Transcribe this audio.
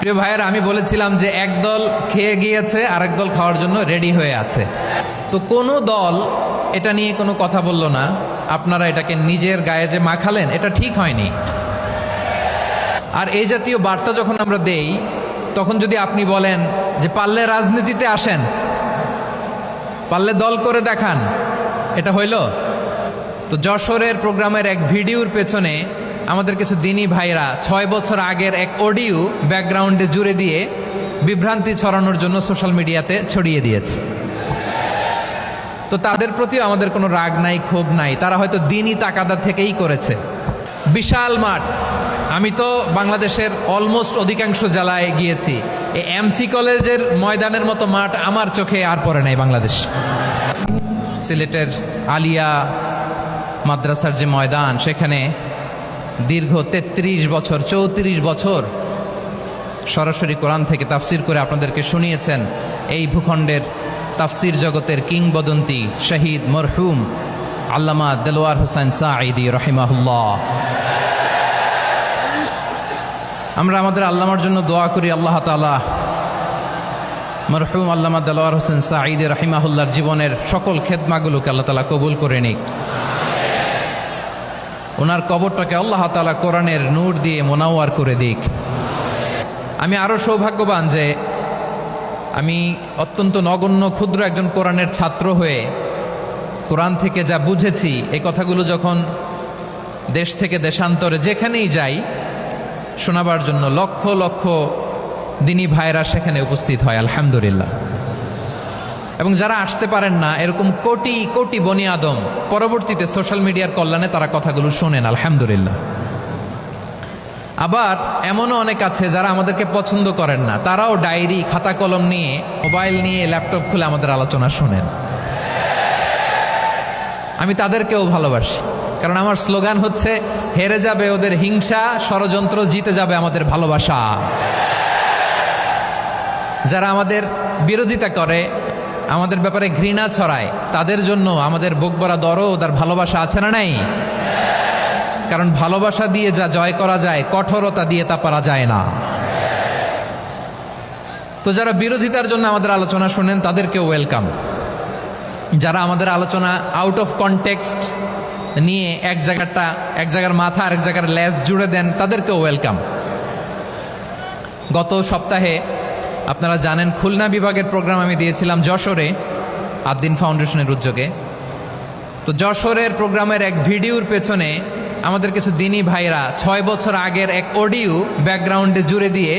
প্রিয় ভাইয়েরা, আমি বলেছিলাম যে একদল খেয়ে গিয়েছে আর একদল খাওয়ার জন্য রেডি হয়ে আছে। তো কোনো দল এটা নিয়ে কোনো কথা বলল না। আপনারা এটাকে নিজের গায়ে যে মাখালেন, এটা ঠিক হয়নি। আর এই জাতীয় বার্তা যখন আমরা দেই, তখন যদি আপনি বলেন যে পারলে রাজনীতিতে আসেন, পারলে দল করে দেখান, এটা হইল? তো যশোরের প্রোগ্রামের এক ভিডিওর পেছনে আমাদের কিছু দিনী ভাইরা 6 বছর আগের এক অডিও ব্যাকগ্রাউন্ডে জুড়ে দিয়ে বিভ্রান্তি ছড়ানোর জন্য সোশ্যাল মিডিয়াতে ছড়িয়ে দিয়েছে। তো তাদের প্রতিও আমাদের কোনো রাগ নাই, ক্ষোভ নাই। তারা হয়তো দিনই তাকাদা থেকেই করেছে। বিশাল মাঠ। আমি তো বাংলাদেশের অলমোস্ট অধিকাংশ জেলায় গিয়েছি। এই এমসি কলেজের ময়দানের মতো মাঠ আমার চোখে আর পড়ে নাই বাংলাদেশ। সিলেটের আলিয়া মাদ্রাসার যে ময়দান, সেখানে দীর্ঘ 33 বছর 34 বছর সরাসরি কোরআন থেকে তাফসির করে আপনাদেরকে শুনিয়েছেন এই ভূখণ্ডের তাফসির জগতের কিংবদন্তি শহীদ মরহুম আল্লামা দেলোয়ার হোসেন সাঈদী রাহিমাহুল্লাহ। আমরা আমাদের আল্লামার জন্য দোয়া করি, আল্লাহ তাআলা মরহুম আল্লামা দেলোয়ার হোসেন সাঈদী রাহিমাহুল্লাহর জীবনের সকল খেদমাগুলোকে আল্লাহ তাআলা কবুল করে নিক। ওনার কবরটাকে আল্লাহ তাআলা কোরআনের নূর দিয়ে মোনাওয়ার করে দিক। আমি আরও সৌভাগ্যবান যে আমি অত্যন্ত নগণ্য ক্ষুদ্র একজন কোরআনের ছাত্র হয়ে কোরআন থেকে যা বুঝেছি, এই কথাগুলো যখন দেশ থেকে দেশান্তরে যেখানেই যাই শোনাবার জন্য লক্ষ লক্ষ দিনী ভাইরা সেখানে উপস্থিত হয়, আলহামদুলিল্লাহ। এবং যারা আসতে পারেন না, এরকম কোটি কোটি বনি আদম পরবর্তীতে সোশ্যাল মিডিয়ার কল্যাণে তারা কথাগুলো শোনেন, আলহামদুলিল্লাহ। আবার এমনও অনেক আছে যারা আমাদেরকে পছন্দ করেন না, তারাও ডায়েরি খাতা কলম নিয়ে, মোবাইল নিয়ে, ল্যাপটপ খুলে আমাদের আলোচনা শোনেন। আমি তাদেরকেও ভালোবাসি, কারণ আমার স্লোগান হচ্ছে হেরে যাবে ওদের হিংসা, ষড়যন্ত্র, জিতে যাবে আমাদের ভালোবাসা। যারা আমাদের বিরোধিতা করে, আমাদের ব্যাপারে ঘৃণা ছড়ায়, তাদের জন্য আমাদের বুক ভরা দরদ আর ভালোবাসা আছে না নাই? কারণ ভালোবাসা দিয়ে যা জয় করা যায়, কঠোরতা দিয়ে তা পারা যায় না। তো যারা বিরোধিতার জন্য আমাদের আলোচনা শুনেন, তাদেরকেও ওয়েলকাম। যারা আমাদের আলোচনা আউট অফ কনটেক্সট নিয়ে এক জায়গার মাথা আর এক জায়গার লেজ জুড়ে দেন, তাদেরকেও ওয়েলকাম। গত সপ্তাহে আপনারা জানেন খুলনা বিভাগের প্রোগ্রাম আমি দিয়েছিলাম যশোরে, আদ্দিন ফাউন্ডেশনের উদ্যোগে। তো যশোরের প্রোগ্রামের এক ভিডিওর পেছনে আমাদের কিছু দিনী ভাইরা 6 বছর আগের এক অডিও ব্যাকগ্রাউন্ডে জুড়ে দিয়ে